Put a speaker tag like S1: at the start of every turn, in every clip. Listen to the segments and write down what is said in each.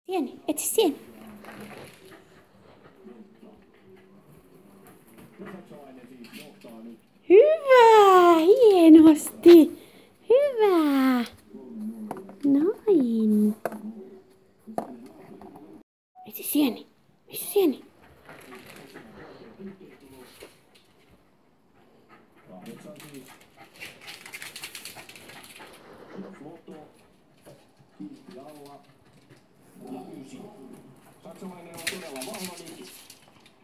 S1: Sieni, etsi sieni. Hyvä, hienosti. Hyvä. Noin. Etsi sieni. Missä sieni?
S2: Saksalainen on todella vahva nyt.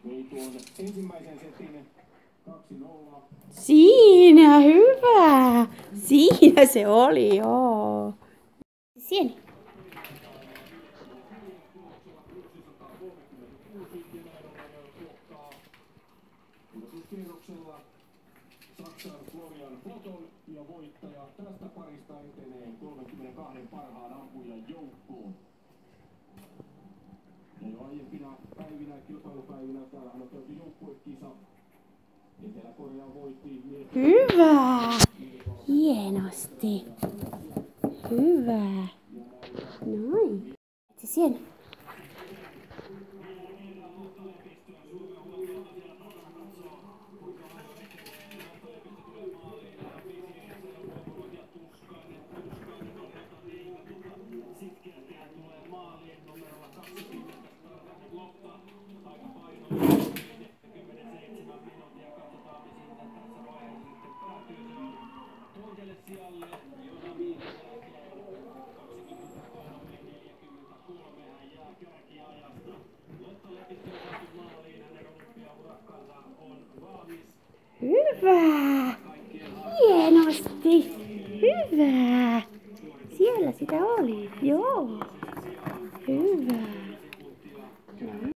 S2: Vei tuon ensimmäisen setin 2-0.
S1: Siinä, hyvä. Siinä se oli, joo. Sieni.
S2: Pudotuskierroksella Saksan Florian Floton ja voittaja tästä parista etenee 32 parhaan ampujan joukkoon. Ja jo aiempina päivinä, kilpailupäivinä, täällähän on käyty joukkuekisa. Etelä-Korea voitti
S1: Hyvä. Hienosti. Hyvä. Noin. Etsi sieni. Hyvä. Hienosti. Hyvä. Siellä sitä oli. Joo. Hyvä.